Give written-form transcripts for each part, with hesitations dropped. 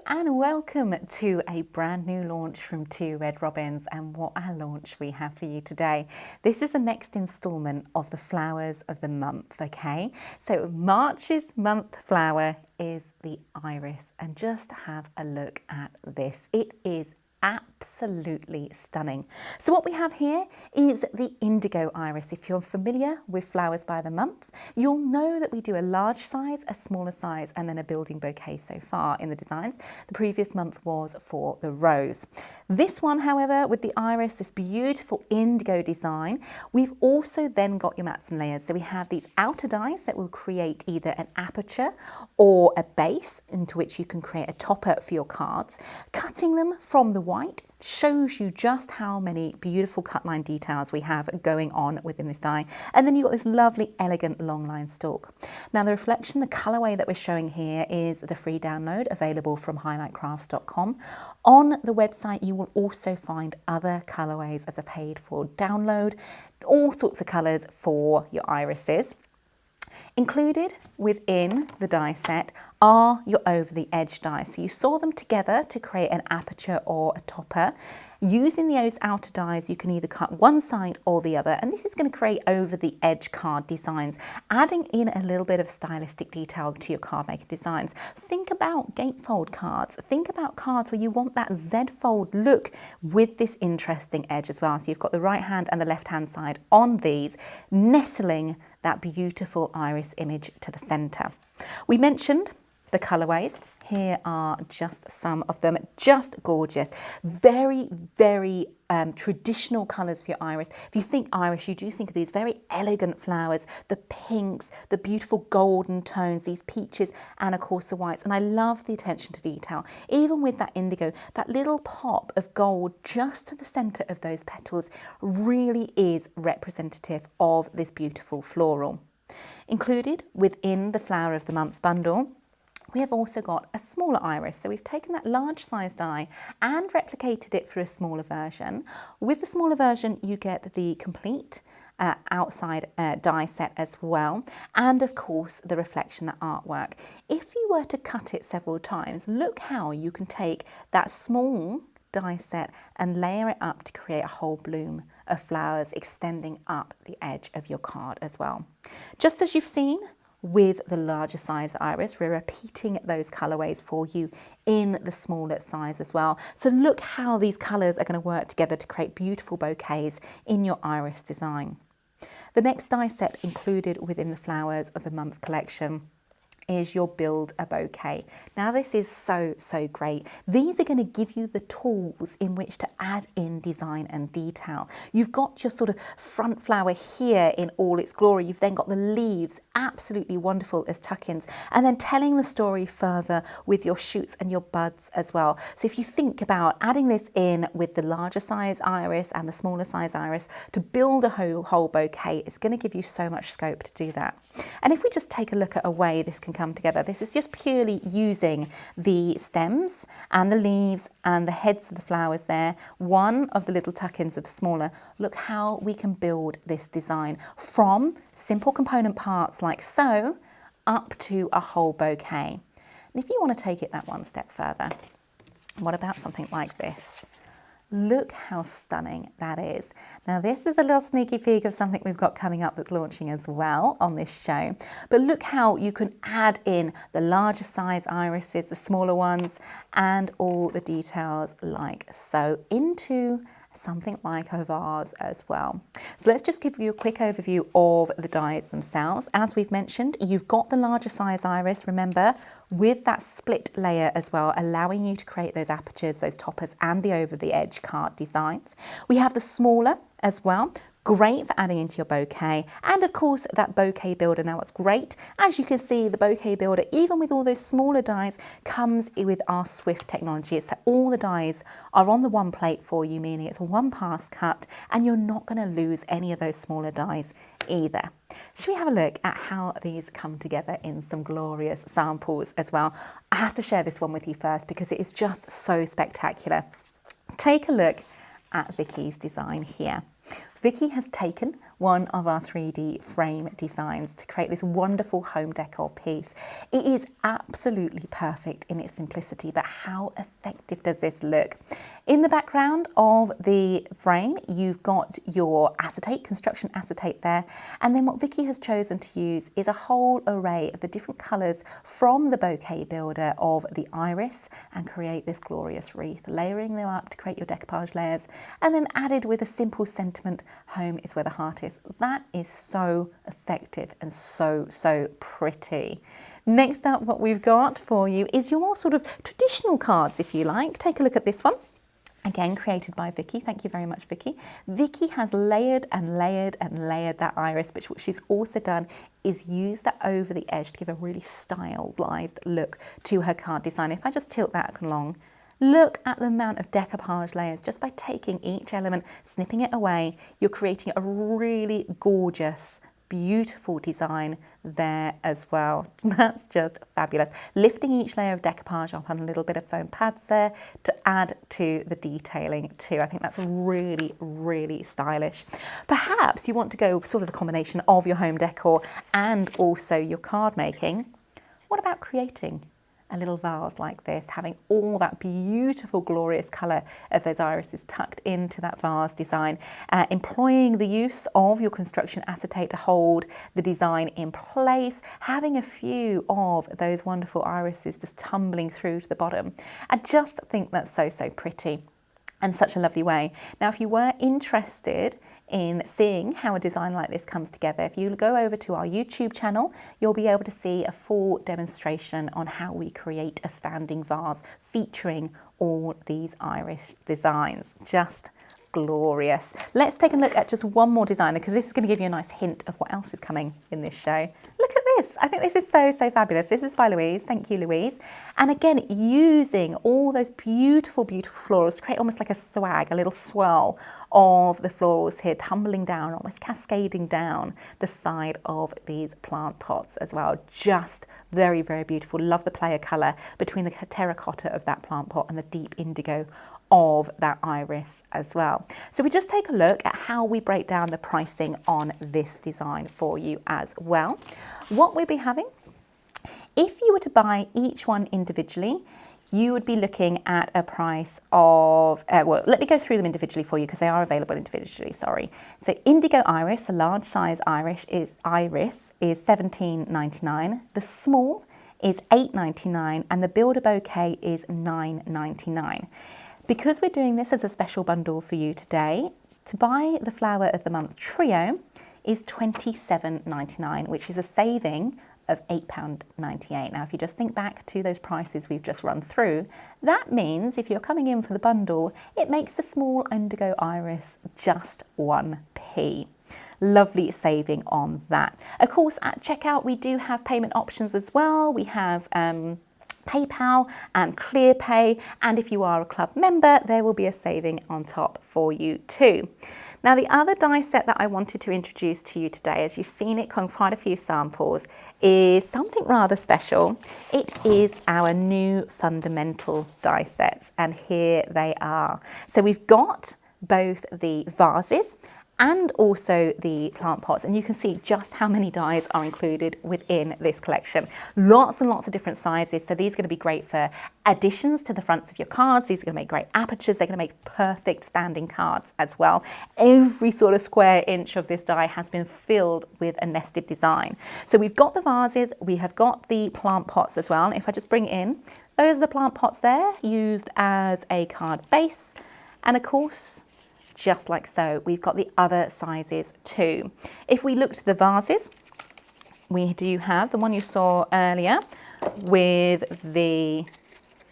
and welcome to a brand new launch from Two Red Robins, and what a launch we have for you today. This is the next instalment of the flowers of the month, okay? So March's month flower is the iris, and just have a look at this. It is absolutely stunning. So what we have here is the indigo iris. If you're familiar with flowers by the month, you'll know that we do a large size, a smaller size, and then a building bouquet so far in the designs. The previous month was for the rose. This one, however, with the iris, this beautiful indigo design, we've also then got your mats and layers. So we have these outer dies that will create either an aperture or a base into which you can create a topper for your cards. Cutting them from the white shows you just how many beautiful cut line details we have going on within this die. And then you've got this lovely, elegant long line stalk. Now the reflection, the colourway that we're showing here is the free download available from highlightcrafts.com. On the website, you will also find other colourways as a paid for download, all sorts of colours for your irises. Included within the die set are your over the edge dies. So you saw them together to create an aperture or a topper. Using those outer dies, you can either cut one side or the other, and this is going to create over the edge card designs, adding in a little bit of stylistic detail to your card maker designs. Think about gatefold cards. Think about cards where you want that Z fold look with this interesting edge as well. So you've got the right hand and the left hand side on these, nestling that beautiful iris image to the center. We mentioned the colorways. Here are just some of them, just gorgeous. Very, very traditional colours for your iris. If you think iris, you do think of these very elegant flowers, the pinks, the beautiful golden tones, these peaches, and of course the whites. And I love the attention to detail. Even with that indigo, that little pop of gold just to the centre of those petals really is representative of this beautiful floral. Included within the Flower of the Month bundle, we have also got a smaller iris. So we've taken that large size die and replicated it for a smaller version. With the smaller version, you get the complete outside die set as well. And of course, the reflection, that artwork. If you were to cut it several times, look how you can take that small die set and layer it up to create a whole bloom of flowers extending up the edge of your card as well. Just as you've seen with the larger size iris, we're repeating those colorways for you in the smaller size as well. So look how these colors are going to work together to create beautiful bouquets in your iris design. The next die set included within the Flowers of the Month collection is your Build a Bouquet. Now this is so great. These are going to give you the tools in which to add in design and detail. You've got your sort of front flower here in all its glory. You've then got the leaves, absolutely wonderful as tuck-ins, and then telling the story further with your shoots and your buds as well. So if you think about adding this in with the larger size iris and the smaller size iris to build a whole bouquet, it's going to give you so much scope to do that. And if we just take a look at a way this can come together, this is just purely using the stems and the leaves and the heads of the flowers there, one of the little tuck-ins of the smaller. Look how we can build this design from simple component parts like so up to a whole bouquet. And if you want to take it that one step further, what about something like this? Look how stunning that is. Now this is a little sneaky peek of something we've got coming up that's launching as well on this show. But look how you can add in the larger size irises, the smaller ones, and all the details like so into something like a vase as well. So let's just give you a quick overview of the dies themselves. As we've mentioned, you've got the larger size iris, remember, with that split layer as well, allowing you to create those apertures, those toppers, and the over the edge card designs. We have the smaller as well. Great for adding into your bouquet, and of course that bouquet builder. Now what's great, as you can see, the bouquet builder, even with all those smaller dies, comes with our Swift technology. So all the dies are on the one plate for you, meaning it's one pass cut, and you're not going to lose any of those smaller dies either. Should we have a look at how these come together in some glorious samples as well? I have to share this one with you first because it is just so spectacular. Take a look at Vicky's design here. Vicky has taken one of our 3D frame designs to create this wonderful home decor piece. It is absolutely perfect in its simplicity, but how effective does this look? In the background of the frame, you've got your acetate, construction acetate there, and then what Vicky has chosen to use is a whole array of the different colours from the Bouquet builder of the iris and create this glorious wreath, layering them up to create your decoupage layers, and then added with a simple sentiment, home is where the heart is. That is so effective and so pretty. Next up, what we've got for you is your sort of traditional cards, if you like. Take a look at this one. Again, created by Vicky. Thank you very much, Vicky. Vicky has layered and layered and layered that iris, but what she's also done is use that over the edge to give a really stylized look to her card design. If I just tilt that along, look at the amount of decoupage layers. Just by taking each element, snipping it away, you're creating a really gorgeous, beautiful design there as well. That's just fabulous. Lifting each layer of decoupage up on a little bit of foam pads there to add to the detailing too. I think that's really stylish. Perhaps you want to go sort of a combination of your home decor and also your card making. What about creating a little vase like this, having all that beautiful, glorious colour of those irises tucked into that vase design, employing the use of your construction acetate to hold the design in place, having a few of those wonderful irises just tumbling through to the bottom. I just think that's so pretty and such a lovely way. Now, if you were interested in seeing how a design like this comes together, if you go over to our YouTube channel, you'll be able to see a full demonstration on how we create a standing vase featuring all these iris designs. Just glorious. Let's take a look at just one more designer, because this is going to give you a nice hint of what else is coming in this show. Look at this. I think this is so fabulous. This is by Louise. Thank you, Louise. And again, using all those beautiful florals to create almost like a swag, a little swirl of the florals here, tumbling down, almost cascading down the side of these plant pots as well. Just very beautiful. Love the play of colour between the terracotta of that plant pot and the deep indigo of that iris as well. So we just take a look at how we break down the pricing on this design for you as well. What we'll be having, if you were to buy each one individually, you would be looking at a price of, well, let me go through them individually for you because they are available individually, sorry. So Indigo Iris, a large size iris is $17.99. The small is $8.99 and the Builder Bouquet is $9.99. Because we're doing this as a special bundle for you today, to buy the Flower of the Month Trio is $27.99, which is a saving of £8.98. Now, if you just think back to those prices we've just run through, that means if you're coming in for the bundle, it makes the small Indigo Iris just 1p. Lovely saving on that. Of course, at checkout, we do have payment options as well. We have PayPal and ClearPay, and if you are a club member, there will be a saving on top for you too. Now, the other die set that I wanted to introduce to you today, as you've seen it on quite a few samples, is something rather special. It is our new fundamental die sets, and here they are. So we've got both the vases and also the plant pots, and you can see just how many dies are included within this collection. Lots and lots of different sizes, so these are going to be great for additions to the fronts of your cards. These are going to make great apertures. They're going to make perfect standing cards as well. Every sort of square inch of this die has been filled with a nested design. So we've got the vases, we have got the plant pots as well. If I just bring in, those are the plant pots there, used as a card base, and of course, just like so, we've got the other sizes too. If we look to the vases, we do have the one you saw earlier with the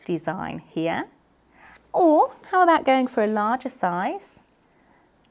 design here. Or how about going for a larger size,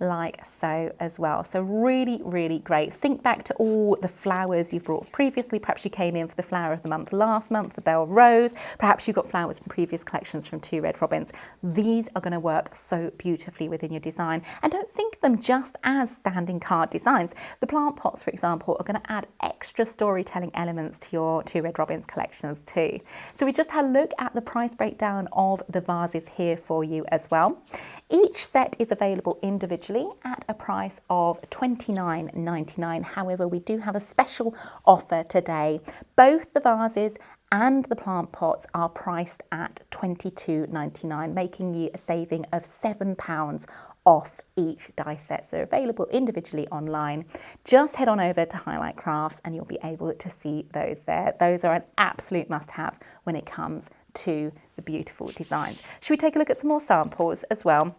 like so as well. So really great. Think back to all the flowers you've brought previously. Perhaps you came in for the Flower of the Month last month, the Bell Rose. Perhaps you got flowers from previous collections from 2 Red Robins. These are going to work so beautifully within your design. And don't think of them just as standing card designs. The plant pots, for example, are going to add extra storytelling elements to your 2 Red Robins collections too. So we just had a look at the price breakdown of the vases here for you as well. Each set is available individually usually at a price of $29.99. However, we do have a special offer today. Both the vases and the plant pots are priced at $22.99, making you a saving of £7 off each die set. So they're available individually online. Just head on over to Highlight Crafts and you'll be able to see those there. Those are an absolute must-have when it comes to the beautiful designs. Should we take a look at some more samples as well?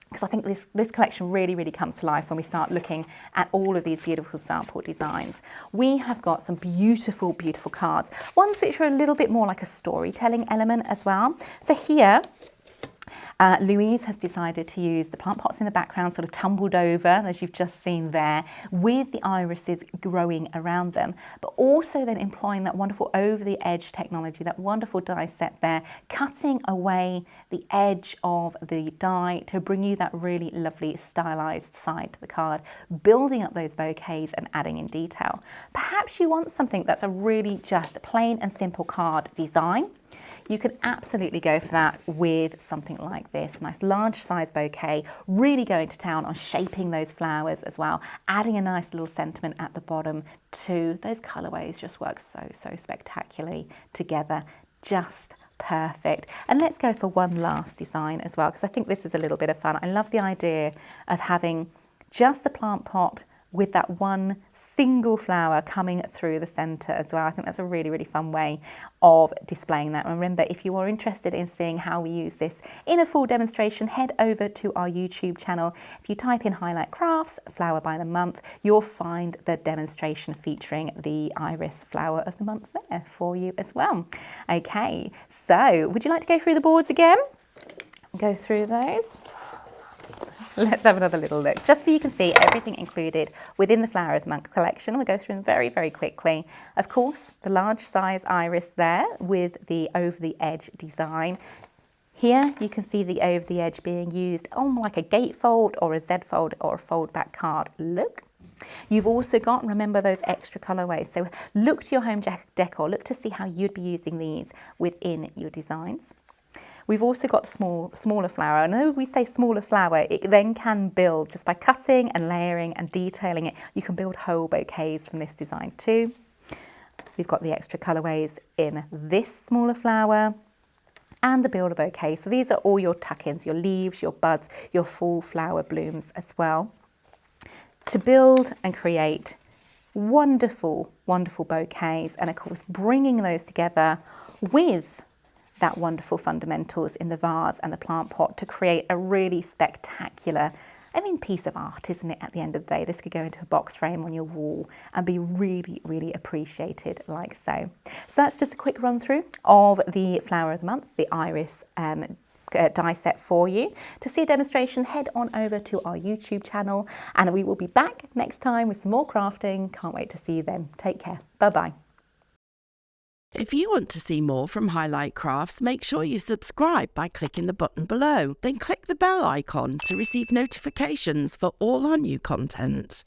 Because I think this collection really comes to life when we start looking at all of these beautiful sample designs. We have got some beautiful cards, ones which are a little bit more like a storytelling element as well. So here, Louise has decided to use the plant pots in the background, sort of tumbled over, as you've just seen there, with the irises growing around them, but also then employing that wonderful over-the-edge technology, that wonderful die set there, cutting away the edge of the die to bring you that really lovely stylized side to the card, building up those bouquets and adding in detail. Perhaps you want something that's a really just plain and simple card design. You can absolutely go for that with something like this, a nice large size bouquet, really going to town on shaping those flowers as well, adding a nice little sentiment at the bottom too. Those colourways just work so spectacularly together, just perfect. And let's go for one last design as well, because I think this is a little bit of fun. I love the idea of having just the plant pot with that one single flower coming through the centre as well. I think that's a really fun way of displaying that. And remember, if you are interested in seeing how we use this in a full demonstration, head over to our YouTube channel. If you type in Highlight Crafts Flower by the Month, you'll find the demonstration featuring the iris flower of the month there for you as well. Okay, so would you like to go through the boards again? Go through those. Let's have another little look, just so you can see everything included within the Flower of the Month collection. We'll go through them very quickly. Of course, the large size iris there with the over the edge design. Here you can see the over the edge being used on like a gatefold or a Z-fold or a fold back card look. You've also got, remember, those extra colourways. So look to your home decor, look to see how you'd be using these within your designs. We've also got the smaller flower. And though we say smaller flower, it then can build just by cutting and layering and detailing it. You can build whole bouquets from this design too. We've got the extra colourways in this smaller flower and the builder bouquet. So these are all your tuck-ins, your leaves, your buds, your full flower blooms as well. To build and create wonderful bouquets, and of course bringing those together with that wonderful fundamentals in the vase and the plant pot to create a really spectacular, piece of art, isn't it? At the end of the day, this could go into a box frame on your wall and be really appreciated like so. So that's just a quick run through of the Flower of the Month, the iris die set for you. To see a demonstration, head on over to our YouTube channel and we will be back next time with some more crafting. Can't wait to see you then. Take care. Bye-bye. If you want to see more from Highlight Crafts, make sure you subscribe by clicking the button below. Then click the bell icon to receive notifications for all our new content.